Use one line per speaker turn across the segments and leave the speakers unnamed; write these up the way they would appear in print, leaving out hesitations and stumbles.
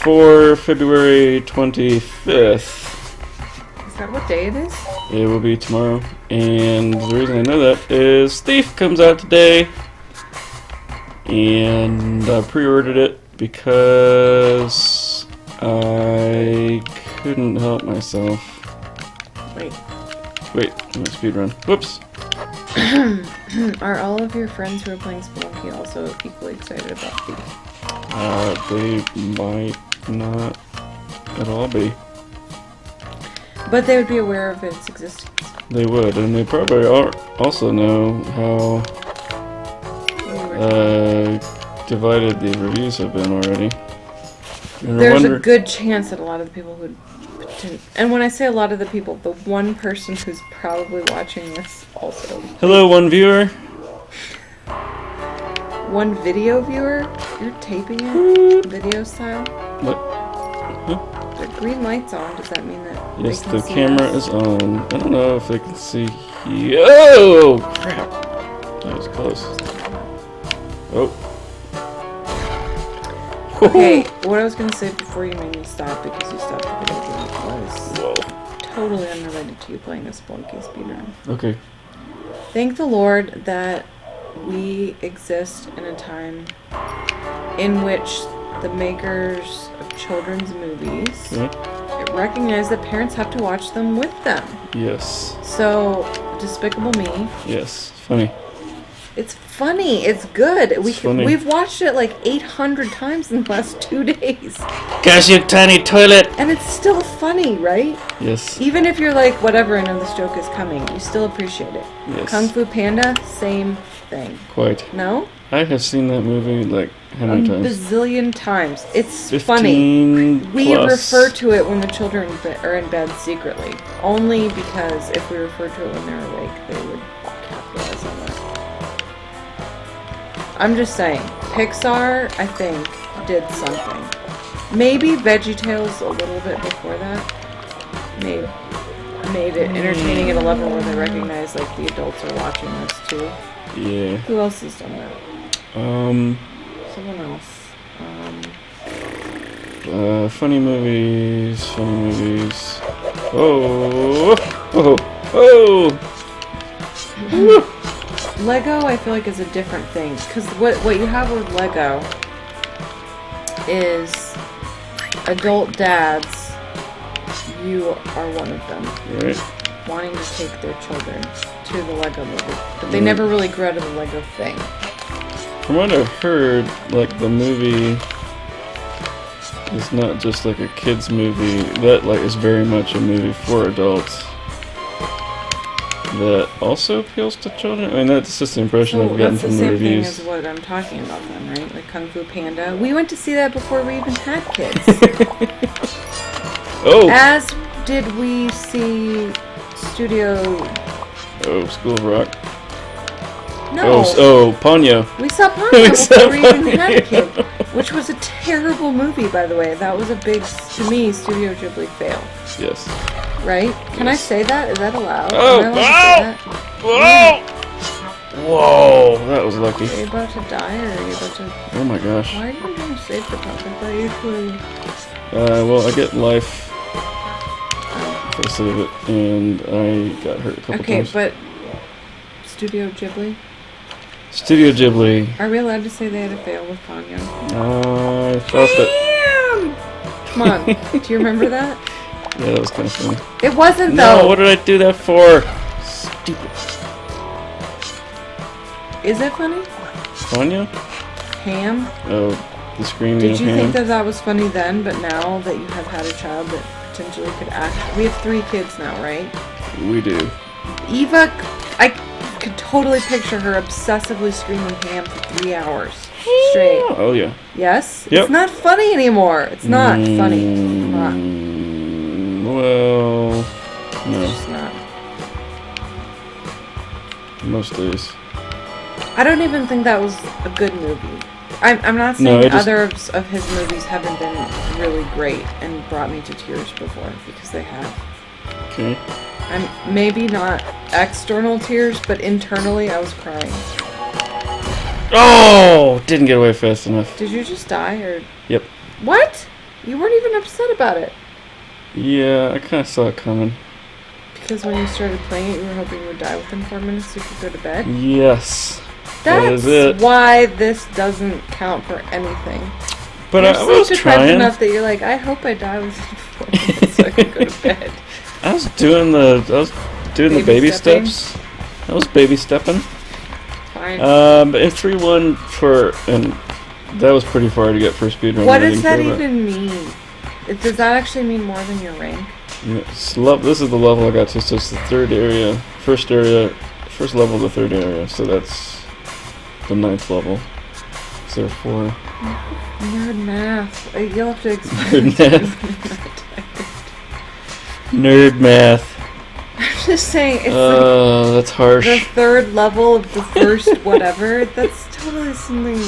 for February 25th.
Is that what day it is?
It will be tomorrow. And the reason I know that is Thief comes out today. And I pre-ordered it because I couldn't help myself.
Wait,
I'm a speedrun. Whoops.
are all of your friends who are playing Spelunky also equally excited about Thief?
They might not at all be.
But they would be aware of its existence.
They would, and they probably also know how divided the reviews have been already. And
There's a good chance that a lot of the people who... And when I say a lot of the people, the one person who's probably watching this also.
Hello, one viewer.
One video viewer? You're taping it? Video style?
What? Huh?
The green light's on. Does that mean that
Yes,
they can
the
see
camera
us?
is on. I don't know if they can see. Oh, crap. That was close. Oh.
Okay, what I was going to say before you made me stop because you stopped the video game was
Whoa.
totally unrelated to you playing a Spelunky speedrun.
Okay.
Thank the Lord that we exist in a time in which the makers of children's movies recognize that parents have to watch them with them.
Yes.
So, Despicable Me.
Yes. Funny.
It's funny. It's good.
Funny.
We've watched it like 800 times in the last 2 days.
Gosh, you tiny toilet.
And it's still funny, right?
Yes.
Even if you're like, whatever, I know this joke is coming, you still appreciate it.
Yes.
Kung Fu Panda, same thing.
Quite.
No?
I have seen that movie like how many times?
Bazillion times. It's
15
funny. We
plus.
refer to it when the children are in bed secretly. Only because if we refer to it when they're awake, they would capitalize on that. I'm just saying, Pixar, I think, did something. Maybe VeggieTales a little bit before that made it entertaining at a level where they recognize like the adults are watching this too.
Yeah.
Who else has done that? Someone else.
Funny movies. Oh.
Lego, I feel like, is a different thing. Because what you have with Lego is adult dads, you are one of them,
Right.
wanting to take their children to the Lego movie. But they never really grew out of the Lego thing.
From what I've heard, like the movie is not just like a kids movie. That like is very much a movie for adults. That also appeals to children. I mean, that's just the impression I've gotten from the
That's the same thing
reviews.
as what I'm talking about then, right? Like Kung Fu Panda. We went to see that before we even had kids.
Oh.
As did we see Studio...
Oh, School of Rock.
No.
Oh, Ponyo.
We saw Ponyo
We
before
saw
we even had a
Ponyo.
kid. Which was a terrible movie, by the way. That was a big, to me, Studio Ghibli fail.
Yes.
Right? Can I say that? Is that allowed?
Oh,
Am I allowed to say
Whoa! Whoa! That was lucky.
that? Are you about to die, or are you about to...
Oh my gosh.
Why are you trying to save the pup? I thought usually...
Well, I get life if I save it, and I got hurt a couple times.
Okay, but... Studio Ghibli?
Studio Ghibli.
Are we allowed to say they had a fail with Ponyo?
I thought that.
Come on. Do you remember that?
Yeah, that was kind of funny.
It wasn't,
No,
though.
what did I do that for? Stupid.
Is it funny?
Ponyo?
Ham?
Oh, the screaming
Did
of
you
ham.
think that that was funny then, but now that you have had a child that potentially could act... We have 3 kids now, right?
We do.
Eva, I could totally picture her obsessively screaming ham for 3 hours straight.
Oh, yeah.
Yes?
Yep.
It's not funny anymore. It's not funny. It's not.
Well, no.
It's just not.
Most days.
I don't even think that was a good movie. I'm not
No,
saying
it just-
others of his movies haven't been really great and brought me to tears before, because they have.
Okay.
I'm maybe not external tears, but internally I was crying.
Oh! Didn't get away fast enough.
Did you just die, or...
Yep.
What? You weren't even upset about it.
Yeah, I kind of saw it coming.
Because when you started playing it, you were hoping you would die within 4 minutes so you could go to bed?
Yes.
That's
that is it.
why this doesn't count for anything.
But
you're
I was trying.
Enough that you're like, I hope I die within 4 minutes so I can go to bed.
I was doing the baby steps. I was baby stepping.
Fine.
But in 3-1 and that was pretty far to get for speedrun.
What does that even mean? Does that actually mean more than your rank?
Yeah, this is the level I got to, so it's the first level of the third area, so that's the 9th level. So therefore...
Nerd math. You'll have to explain.
Nerd math. Nerd math.
I'm just saying, it's
that's harsh.
The 3rd level of the first whatever. That's totally something...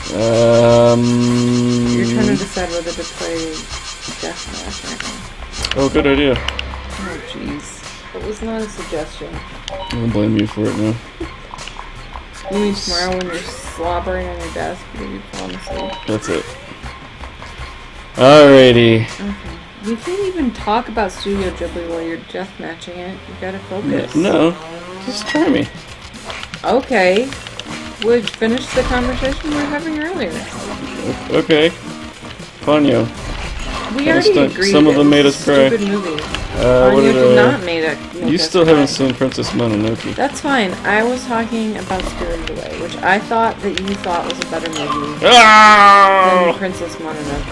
You're trying to decide whether to play deathmatch right now.
Oh, good idea.
Oh, jeez. It was not a suggestion.
I'll blame you for it now.
You mean tomorrow when you're slobbering on your desk because you've fallen asleep?
That's it. Alrighty.
Okay. You can't even talk about Studio Ghibli while you're deathmatching it. You gotta focus.
No. Just try me.
Okay. Would you finish the conversation we were having earlier?
Okay. Ponyo.
We already agreed.
Some of them made us cry.
Stupid movie.
What
did not make
you still haven't seen Princess Mononoke.
That's fine. I was talking about Spirited Away, which I thought that you thought was a better movie than Princess Mononoke.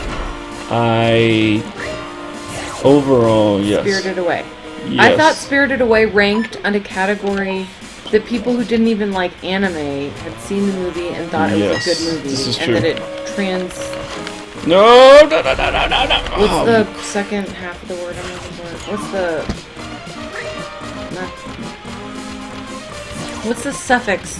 Overall, yes.
Spirited Away.
Yes.
I thought Spirited Away ranked on a category that people who didn't even like anime had seen the movie and thought it was a good movie.
This is
and
true.
that it
No!
What's the second half of the word I'm looking for? What's the suffix?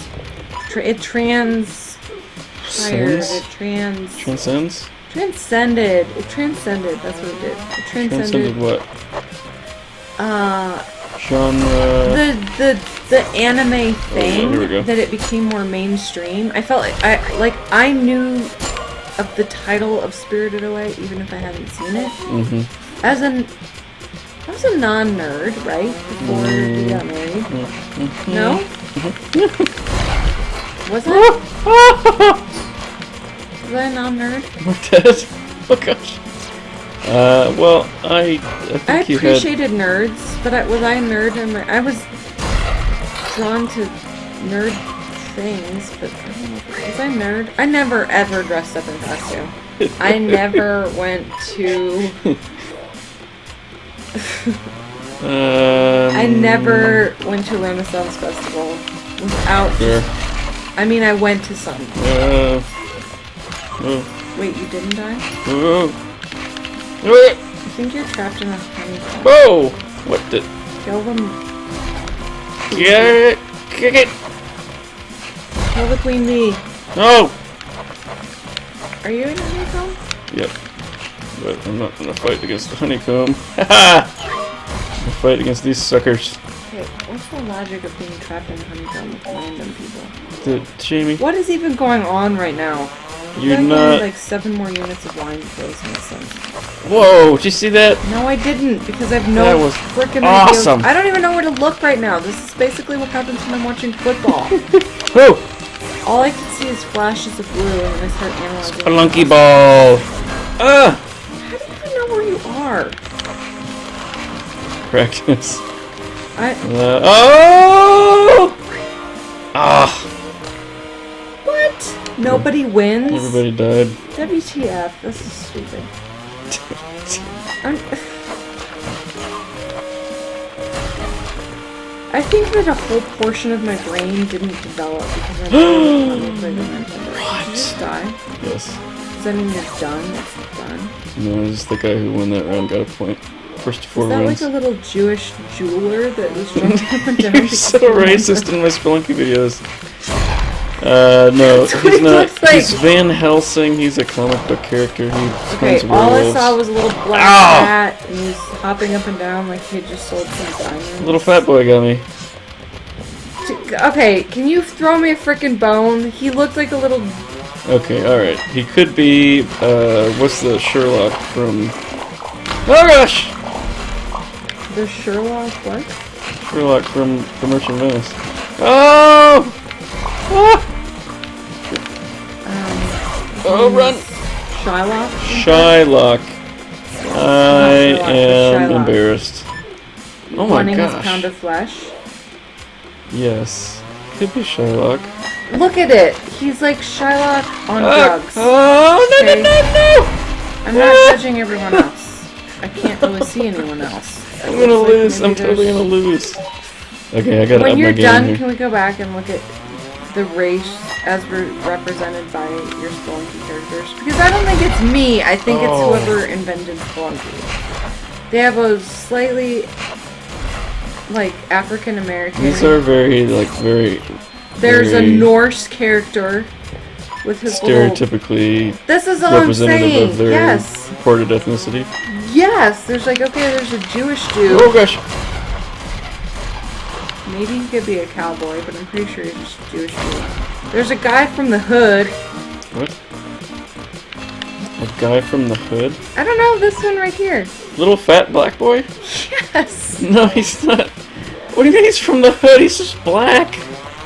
It transcended. Transcended. It transcended. That's what it did. It transcended
what? Genre.
The anime thing.
Here we go.
That it became more mainstream. I felt like I knew of the title of Spirited Away even if I hadn't seen it.
Mm-hmm.
I was a non-nerd, right? Before we got married.
Mm-hmm.
No? Was I? Was I a non-nerd?
We're dead. Oh gosh. Well, I think
I appreciated nerds, but was I a nerd? I was drawn to nerd things, but I don't know. Was I a nerd? I never ever dressed up in costume. I never went to... I never went to a Renaissance festival without...
Sure.
I mean, I went to some. Wait, you didn't die? I think you're trapped in a honeycomb.
Whoa! What the...
Kill them.
Get it! Kick it!
Kill the queen bee.
No!
Are you in a honeycomb?
Yep. But I'm not gonna fight against the honeycomb. Haha! I'm gonna fight against these suckers.
Okay, what's the logic of being trapped in a honeycomb with random people?
Jamie?
What is even going on right now?
You're
I
not...
need, like 7 more units of wine before this makes sense.
Whoa! Did you see that?
No, I didn't, because I have no
That was
frickin'
awesome.
idea. I don't even know where to look right now. This is basically what happens when I'm watching football.
Whoa!
All I can see is flashes of blue, and then I start analyzing.
Spelunky ball!
How do you even know where you are?
Practice.
Oh! What? Nobody wins?
Everybody died.
WTF, this is stupid. I think that a whole portion of my brain didn't develop because I didn't play the Nintendo. Did you just die?
Yes.
Does that mean you're done? It's done?
No, just the guy who won that round got a point. First 4
Is that
wins.
like a little Jewish jeweler that was jumping up and down?
You're so racist in my Spelunky videos. No,
That's what
he's
he
not.
looks like.
He's Van Helsing. He's a comic book character. He
Okay,
hunts
all I
werewolves.
saw was a little black cat, and he's hopping up and down like he had just sold some diamonds.
Little fat boy got me.
Okay, can you throw me a frickin' bone? He looked like a little
Okay, alright. He could be, what's the Sherlock from... Oh gosh!
The Sherlock what?
Sherlock from The Merchant of Venice. Oh! Ah! Oh, run!
Shylock?
Shylock. I
Sherlock,
am
Shylock.
embarrassed. Oh my
Wanting his
gosh.
pound of flesh.
Yes. Could be Shylock.
Look at it. He's like Shylock on drugs.
Oh, no,
Okay.
no!
I'm not judging everyone else. I can't really see anyone else.
I'm
It
gonna
looks like
lose.
maybe
I'm totally
there's-
gonna lose. Okay, I gotta
When
up
you're
my game
done,
here.
can we go back and look at the race as represented by your Spelunky characters? Because I don't think it's me. I think it's
Oh.
whoever invented Spelunky. They have a slightly, like, African American.
These are very, like, very...
There's a
very
Norse character with his little...
stereotypically
This is all I'm
representative
saying.
of their
Yes.
reported ethnicity.
Yes. There's like, okay, there's a Jewish dude.
Oh gosh!
Maybe he could be a cowboy, but I'm pretty sure he's just a Jewish dude. There's a guy from the hood.
What? A guy from the hood?
I don't know, this one right here.
Little fat black boy?
Yes.
No, he's not. What do you mean he's from the hood? He's just black.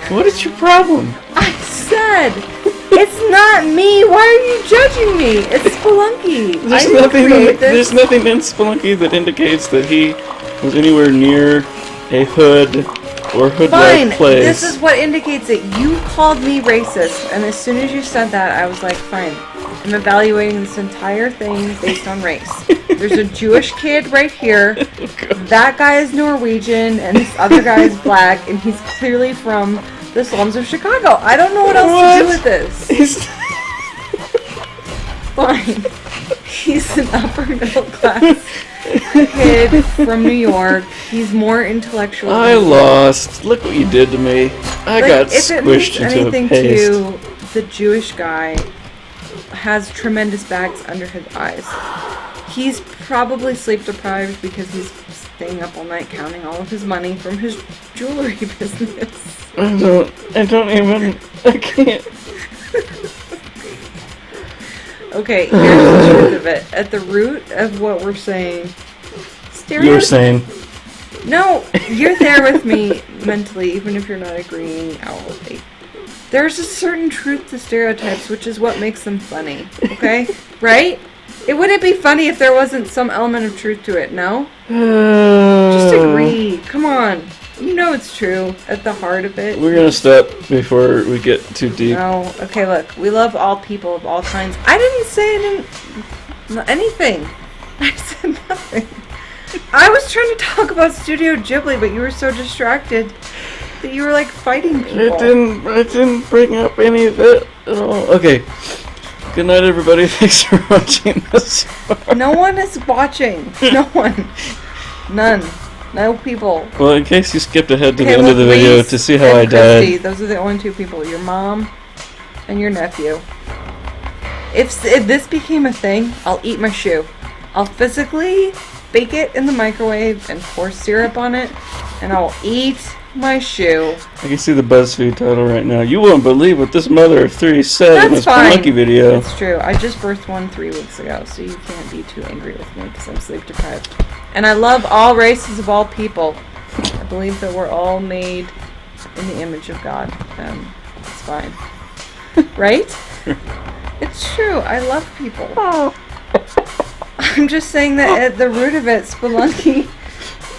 What is your problem?
I said, it's not me. Why are you judging me? It's Spelunky. I didn't create this.
There's nothing in Spelunky that indicates that he was anywhere near a hood or hood-like
Fine.
place.
This is what indicates it. You called me racist, and as soon as you said that, I was like, fine. I'm evaluating this entire thing based on race. There's a Jewish kid right here. That guy is Norwegian, and this other guy is black, and he's clearly from the slums of Chicago. I don't know what else to do with this.
He's
Fine. He's an upper middle class kid from New York. He's more intellectual.
I lost. Look what you did to me. I got
if it means
squished into a
anything
paste.
to you, the Jewish guy has tremendous bags under his eyes. He's probably sleep deprived because he's staying up all night counting all of his money from his jewelry business.
I can't.
Okay, here's the truth of it. At the root of what we're saying,
You're saying.
No, you're there with me mentally, even if you're not agreeing outwardly. There's a certain truth to stereotypes, which is what makes them funny. Okay? Right? It wouldn't be funny if there wasn't some element of truth to it, no? Just agree. Come on. You know it's true at the heart of it.
We're gonna stop before we get too deep.
No. Okay, look. We love all people of all kinds. I didn't say anything. I said nothing. I was trying to talk about Studio Ghibli, but you were so distracted that you were like fighting people.
I didn't bring up any of that at all. Okay. Good night, everybody. Thanks for watching this.
No one is watching. No one. None. No people.
Well, in case you skipped ahead to
Okay,
the end of the
look,
video
Reese
to see how
and
I
Christy,
died.
those are the only two people. Your mom and your nephew. If this became a thing, I'll eat my shoe. I'll physically bake it in the microwave and pour syrup on it, and I'll eat my shoe.
I can see the BuzzFeed title right now. You won't believe what this mother of three said in
That's
this
fine.
Spelunky video.
It's true. I just birthed one 3 weeks ago, so you can't be too angry with me because I'm sleep deprived. And I love all races of all people. I believe that we're all made in the image of God. It's fine. Right? It's true. I love people. I'm just saying that at the root of it, Spelunky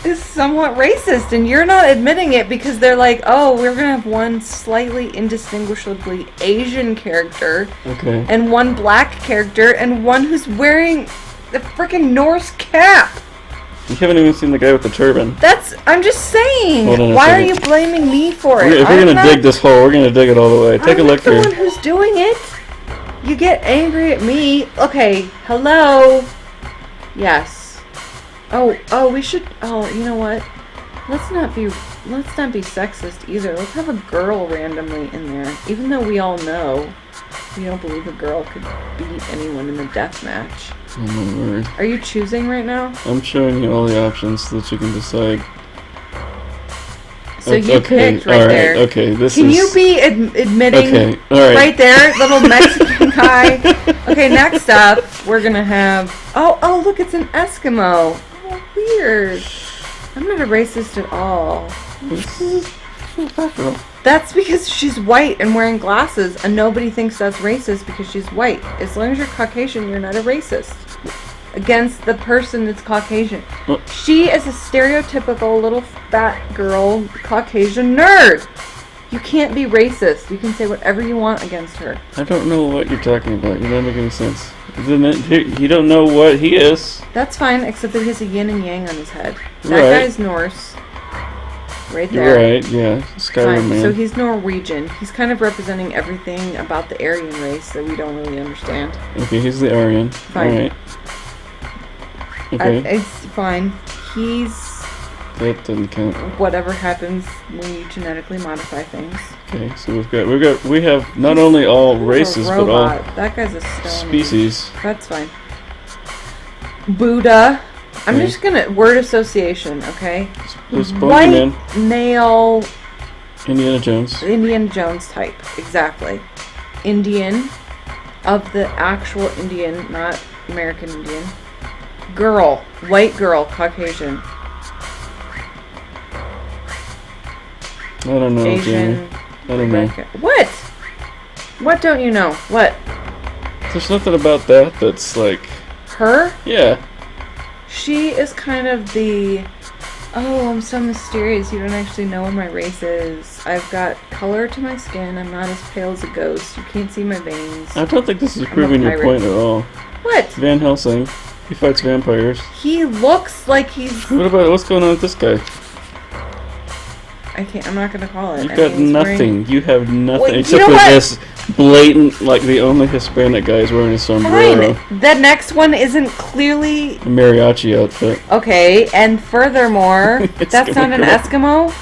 is somewhat racist, and you're not admitting it because they're like, oh, we're gonna have one slightly indistinguishably Asian character,
Okay.
and one black character, and one who's wearing the freaking Norse cap.
You haven't even seen the guy with the turban.
I'm just saying.
Hold on a
Why are
second.
you blaming me for it?
If we're
I'm
gonna
not-
dig this hole, we're gonna dig it all the way. Take a
I'm
look
not the
here.
one who's doing it. You get angry at me. Okay, hello. Yes. Oh, we should. Oh, you know what? Let's not be sexist either. Let's have a girl randomly in there, even though we all know we don't believe a girl could beat anyone in a death match.
Oh my word.
Are you choosing right now?
I'm showing you all the options so that you can decide.
So you picked right
alright,
there.
okay, this
Can
is...
you be admitting
Okay, alright.
right there, little Mexican Hi. Okay, next up, we're gonna have. Oh, look, it's an Eskimo. Oh, weird. I'm not a racist at all. That's because she's white and wearing glasses, and nobody thinks that's racist because she's white. As long as you're Caucasian, you're not a racist against the person that's Caucasian. She is a stereotypical little fat girl Caucasian nerd. You can't be racist. You can say whatever you want against her.
I don't know what you're talking about. You don't make any sense. You don't know what he is.
That's fine, except that he has a yin and yang on his head. That
Right.
guy's Norse. Right there.
Right, yeah. Skyrim
Fine.
man.
So he's Norwegian. He's kind of representing everything about the Aryan race that we don't really understand.
Okay, he's the Aryan.
Fine.
Alright. Okay.
It's fine. He's
That doesn't count.
whatever happens when you genetically modify things.
Okay, so we have not only all
He's a
races but all
robot. That guy's a stone.
species.
That's fine. Buddha. I'm
Okay.
just gonna word association, okay?
There's
White
man,
male
Indiana Jones.
Indiana Jones type, exactly. Indian, of the actual Indian, not American Indian. Girl, white girl, Caucasian.
I don't know,
Asian.
Jamie. I don't know.
What? What don't you know? What?
There's nothing about that that's like,
Her?
yeah.
She is kind of the, oh, I'm so mysterious, you don't actually know what my race is. I've got color to my skin, I'm not as pale as a ghost, you can't see my veins.
I don't think this is
I'm a
proving your
pirate.
point at all.
What?
Van Helsing, he fights vampires.
He looks like he's,
What's going on with this guy?
I'm not gonna call it.
You've
I
got
mean, he's
nothing.
wearing-
You have nothing
Wait, you
except
know
for
what?
this blatant, like the only Hispanic guy is wearing a sombrero,
Fine. The next one isn't clearly
a mariachi outfit.
okay, and furthermore,
It's
that's
gonna
not an Eskimo.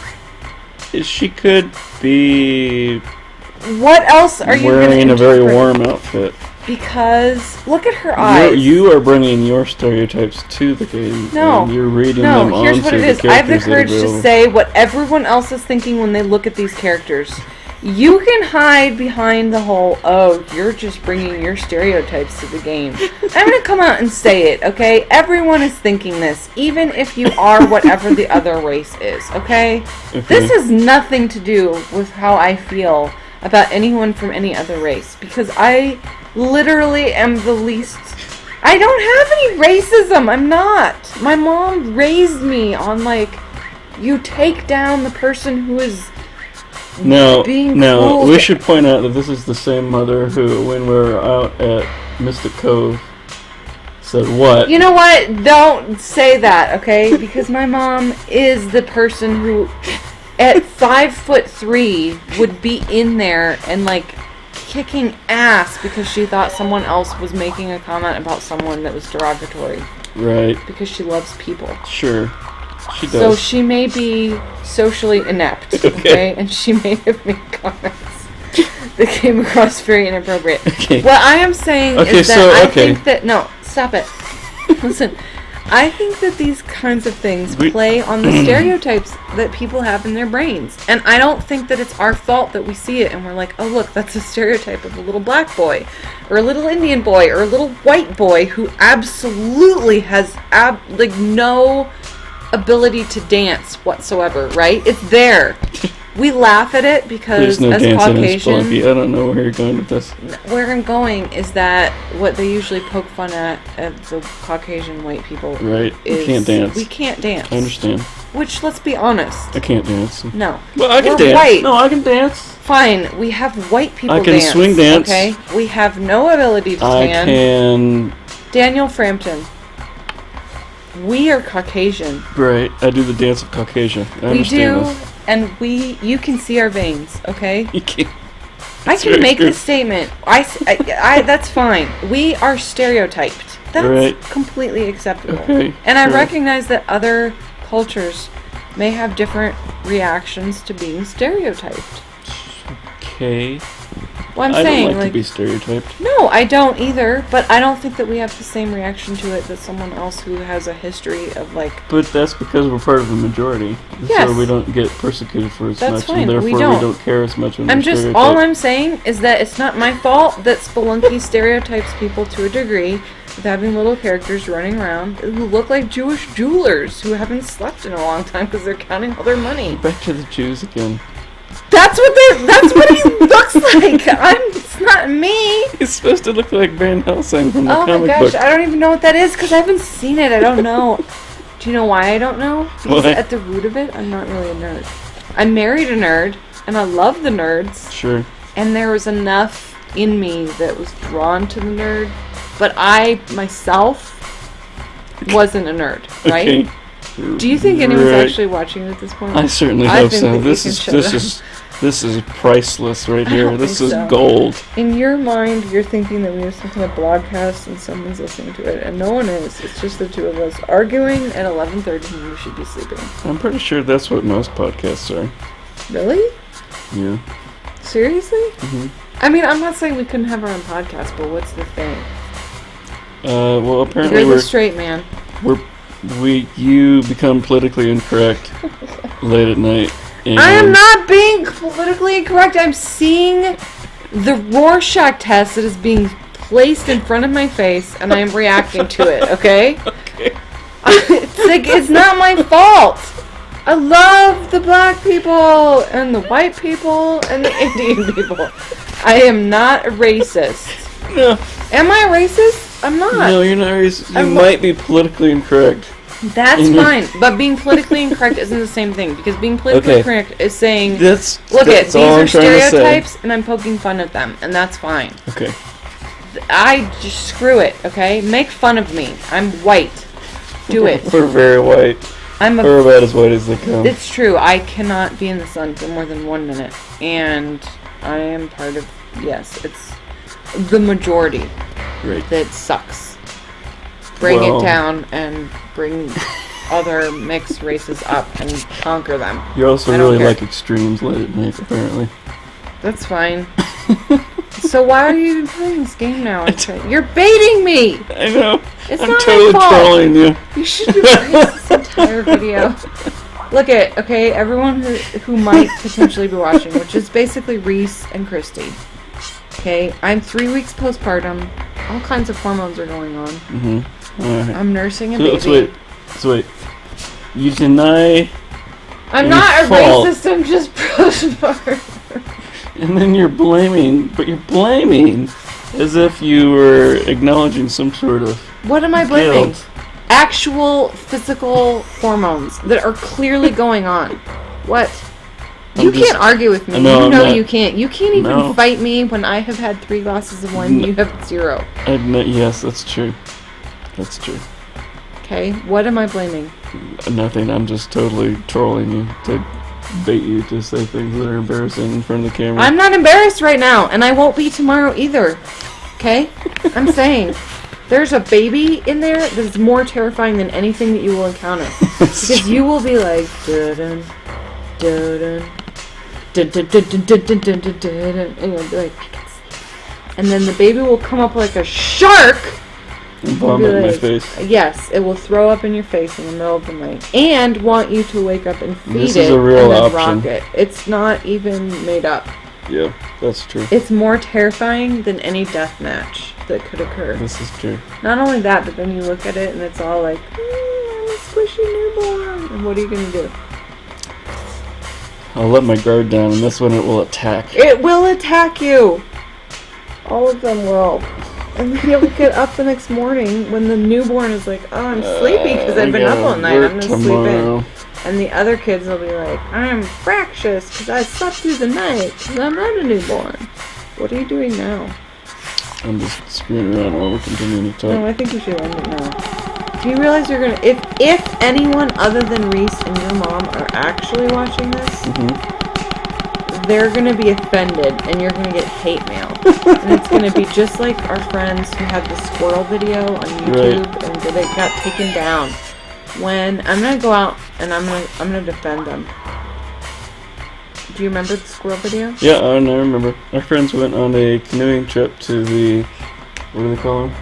She could be
What else are you
wearing
gonna
a very
interpret?
warm outfit.
Because look at her eyes.
You are bringing your stereotypes to the game.
No.
And you're reading
No,
them
here's
onto
what it
the
is. I have the
characters that are
courage to
available.
say what everyone else is thinking when they look at these characters. You can hide behind the whole, oh, you're just bringing your stereotypes to the game. I'm going to come out and say it, okay? Everyone is thinking this, even if you are whatever the other race is, okay? This has nothing to do with how I feel about anyone from any other race, because I literally am the least... I don't have any racism. I'm not. My mom raised me on, like, you take down the person who is being cruel
we
to-
should point out that this is the same mother who, when we were out at Mystic Cove, said what?
You know what? Don't say that, okay? Because my mom is the person who, at 5'3", would be in there and, like, kicking ass because she thought someone else was making a comment about someone that was derogatory.
Right.
Because she loves people.
Sure. She does.
So she may be socially inept, okay? And she may have made comments that came across very inappropriate.
Okay.
What I am saying
Okay,
is that
so,
I
okay.
think that... No, stop it. Listen, I think that these kinds of things play on the stereotypes that people have in their brains. And I don't think that it's our fault that we see it and we're like, oh, look, that's a stereotype of a little black boy, or a little Indian boy, or a little white boy who absolutely has, no ability to dance whatsoever, right? It's there. We laugh at it because
There's no
as
dancing in
Caucasian,
Spelunky. I don't know where you're going with this.
where I'm going is that what they usually poke fun at the Caucasian white people
Right.
is
We can't dance.
we can't dance.
I understand.
Which, let's be honest,
I can't dance.
no.
Well, I can
We're
dance.
white.
No, I can dance.
Fine, we have white people
I can
dance.
swing dance.
Okay, we have no ability to
I
tan.
can.
Daniel Frampton. We are Caucasian.
Right. I do the dance of Caucasia. I
We
understand
do,
this.
and you can see our veins, okay?
You can't.
I
That's
can
very
make
true.
this statement. That's fine. We are stereotyped. That's
Right.
completely acceptable.
Okay,
And I
sure.
recognize that other cultures may have different reactions to being stereotyped.
Okay.
Well, I'm
I
saying,
don't like to be stereotyped.
No, I don't either, but I don't think that we have the same reaction to it that someone else who has a history of, like...
But that's because we're part of the majority.
Yes.
So we don't get persecuted for as
That's
much,
fine.
and therefore
We
we
don't.
don't care as much when
I'm
we're
just...
stereotyped.
All I'm saying is that it's not my fault that Spelunky stereotypes people to a degree with having little characters running around who look like Jewish jewelers who haven't slept in a long time because they're counting all their money.
Back to the Jews again.
That's what he looks like. It's not me.
He's supposed to look like Van Helsing from the
Oh my
comic
gosh,
book.
I don't even know what that is because I haven't seen it. I don't know. Do you know why I don't know? Because
Why?
at the root of it, I'm not really a nerd. I married a nerd, and I love the nerds.
Sure.
And there was enough in me that was drawn to the nerd, but I myself wasn't a nerd, right?
Okay.
Do you think anyone's
Right.
actually watching at this point?
I certainly
I
hope
think
so.
that you
This
can
is
shut
this
up.
is this is priceless right
I
here.
don't
This
think
is
so.
gold.
In your mind, you're thinking that we have some kind of broadcast and someone's listening to it, and no one is. It's just the two of us arguing at 11:30 when we should be sleeping.
I'm pretty sure that's what most podcasts are.
Really?
Yeah.
Seriously?
hmm
I mean, I'm not saying we couldn't have our own podcast, but what's the thing?
Well, apparently
You're the straight man.
you become politically incorrect late at night. And
I am not being politically incorrect. I'm seeing the Rorschach test that is being placed in front of my face, and I am reacting to it, okay?
Okay.
It's not my fault. I love the black people, and the white people, and the Indian people. I am not a racist.
No,
Am I a racist? I'm not.
no, you're not racist. You
I'm-
might be politically incorrect.
That's fine, but being politically incorrect isn't the same thing, because being politically
Okay.
correct is saying,
That's
these
all
are
I'm trying to say.
stereotypes, and I'm poking fun at them, and that's fine.
Okay.
I just screw it, okay? Make fun of me. I'm white. Do it.
We're very white.
I'm
We're
a.
about as white as they come.
It's true. I cannot be in the sun for more than 1 minute, and I am part of. Yes, it's the majority
Great.
that sucks. Bring
Well-
it down and bring other mixed races up and conquer them.
You also
I don't
really
care.
like extremes late at night, apparently.
That's fine. So why are you even playing this game now? You're baiting me.
I know.
It's
I'm
not
totally
my fault.
trolling you.
You should be playing this entire video. Look at, okay, everyone who might potentially be watching, which is basically Reese and Christy. Okay, I'm 3 weeks postpartum. All kinds of hormones are going on.
Mm-hmm. Alright.
I'm nursing a
So
baby.
let's wait. You deny,
I'm
your
not a
fault.
racist, I'm just postpartum.
and then you're blaming as if you were acknowledging some sort of
What am I blaming?
guilt.
Actual physical hormones that are clearly going on. What?
I'm
You
just-
can't argue with me.
No,
You
I'm
know
not.
you can't. You can't even
No.
fight me when I have had 3 glasses of wine and you have 0.
Yes, that's true. That's true.
Okay? What am I blaming?
Nothing. I'm just totally trolling you to bait you to say things that are embarrassing in front of the camera.
I'm not embarrassed right now, and I won't be tomorrow either. Okay? I'm saying. There's a baby in there that is more terrifying than anything that you will encounter. Because you will be like, dun dun dun dun dun dun dun dun dun dun dun, and you'll be like, I can sleep. And then the baby will come up like a shark.
Vomit in my
Like,
face.
Yes, it will throw up in your face in the middle of the night and want you to wake up and feed
This
it
is a real
and then
option.
rock it. It's not even made up.
Yeah, that's true.
It's more terrifying than any death match that could occur.
This is true.
Not only that, but then you look at it and it's all like, I'm a squishy newborn. And what are you going to do?
I'll let my guard down, and this one it will attack.
It will attack you. All of them will. And then you'll get up the next morning when the newborn is like, oh, I'm sleepy because I've been up all night. I'm going to sleep in. And the other kids will be like, I'm fractious because I slept through the night because I'm not a newborn. What are you doing now?
I'm just screwing around while we're continuing to
No,
talk.
I think you should end it now. Do you realize you're gonna if anyone other than Reese and your mom are actually watching this,
Mm-hmm.
they're gonna be offended and you're gonna get hate mail. And it's gonna be just like our friends who had the squirrel video on YouTube and they got taken down. When I'm gonna go out and I'm gonna defend them. Do you remember the squirrel video?
Yeah, I remember. Our friends went on a canoeing trip to the, what do they call them?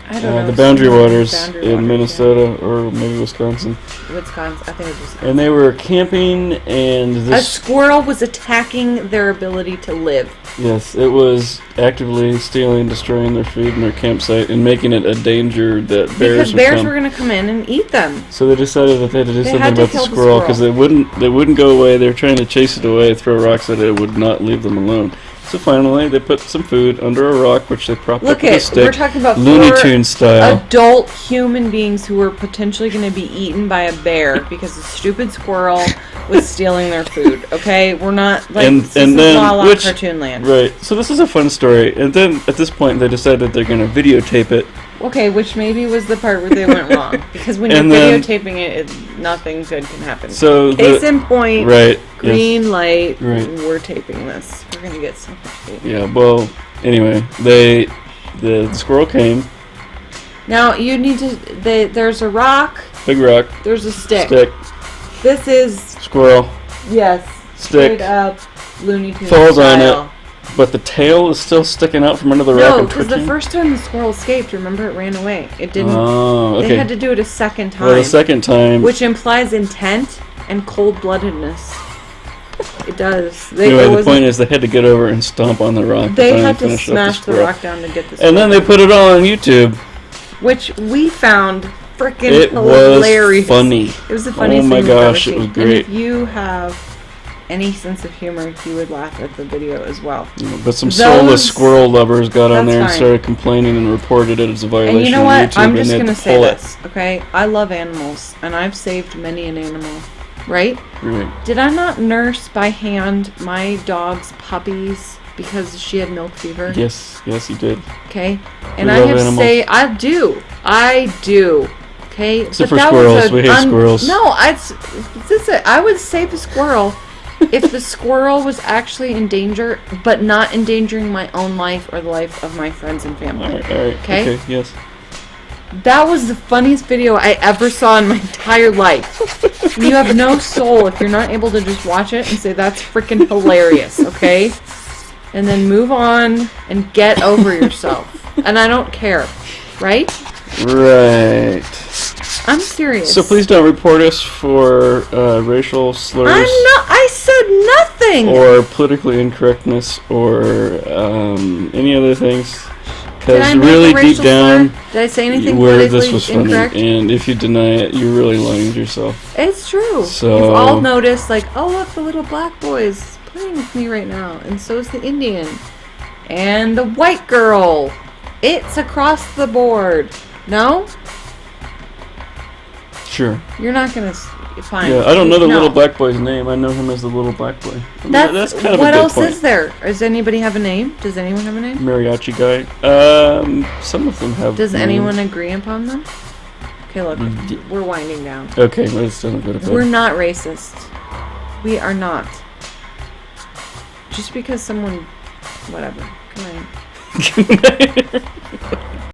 I don't know.
The Boundary Waters
Boundary
in
Waters,
Minnesota or maybe Wisconsin.
Wisconsin, I think it was Wisconsin.
And they were camping, and
A
this
squirrel was attacking their ability to live.
yes, it was actively stealing, destroying their food and their campsite, and making it a danger that bears
Because bears
would
were
come.
going to come in and eat them.
So they decided that they had to do
They
something
had to
about the
kill the
squirrel because
squirrel.
they wouldn't go away. They were trying to chase it away, throw rocks at it. It would not leave them alone. So finally, they put some food under a rock, which they propped up
Look
with a
at,
stick,
we're talking about
Looney
4
Tunes style.
adult human beings who were potentially going to be eaten by a bear because a stupid squirrel was stealing their food. Okay, we're not like this is La La Cartoon Land.
Right. So this is a fun story, and then at this point, they decided they're going to videotape it.
Okay, which maybe was the part where they went wrong because when you're
And then-
videotaping it, nothing good can happen.
So
Case in point,
right.
green light.
Right.
We're taping this. We're gonna get so much tape.
Yeah. Well. Anyway, the squirrel came.
Now you need to. There's a rock.
Big rock.
There's a stick.
Stick.
This is
Squirrel.
yes.
Stick.
Straight up Looney Tunes
Falls on
style.
it. But the tail is still sticking out from under the rock
No,
and
because
twitching.
the first time the squirrel escaped, remember it ran away. It didn't.
Oh, okay.
They had to do it a second time.
Well, the second time.
Which implies intent and cold-bloodedness. It does.
Anyway, the point is they had to get over and stomp on the rock.
They had to
finish up
smash the
squirrel.
rock down to get this.
And then they put it all on YouTube.
Which we found freaking
It
hilarious.
was funny.
It was the funniest
Oh my
thing we've ever
gosh, it
seen.
was
And
great.
if you have any sense of humor, you would laugh at the video as well.
But some soulless
Those-
squirrel lovers got on
That's
there and
fine.
started complaining and reported it as a violation
And you know
on
what?
YouTube.
I'm
and
just
they had
going to
to
say
pull
this, okay? I love animals, and I've saved many an animal, right?
Right.
Did I not nurse by hand my dog's puppies because she had milk fever?
Yes, you did.
Okay? And
We
I
love
have
animals.
say I do. Okay?
Except for
that
squirrels.
was
We hate squirrels.
No, I would save a squirrel if the squirrel was actually in danger, but not endangering my own life or the life of my friends and family.
All right.
Okay?
Okay, yes.
That was the funniest video I ever saw in my entire life. You have no soul if you're not able to just watch it and say that's freaking hilarious, okay? And then move on and get over yourself. And I don't care, right?
Right.
I'm serious.
So please don't report us for racial slurs.
I said nothing.
Or politically incorrectness or any other things.
Did I
Because
make
really
a
deep
racial
down,
slur? Did I say anything
where
politically
this was funny,
incorrect?
and if you deny it, you're really lying to yourself.
It's true.
So-
You've all noticed, like, oh, look, the little black boy is playing with me right now, and so is the Indian. And the white girl. It's across the board. No?
Sure.
You're not going to... Fine.
Yeah, I don't know the
No.
little black boy's name. I know him as the little black boy. I mean,
That's
kind of
what
a good
else
point.
is there? Does anybody have a name? Does anyone have a name?
Mariachi guy. Some of them have.
Does
names.
anyone agree upon them? Okay, look.
Mm,
We're winding down.
Okay, let's don't go to bed.
We're not racist. We are not. Just because someone... Whatever. Good night.
Good night.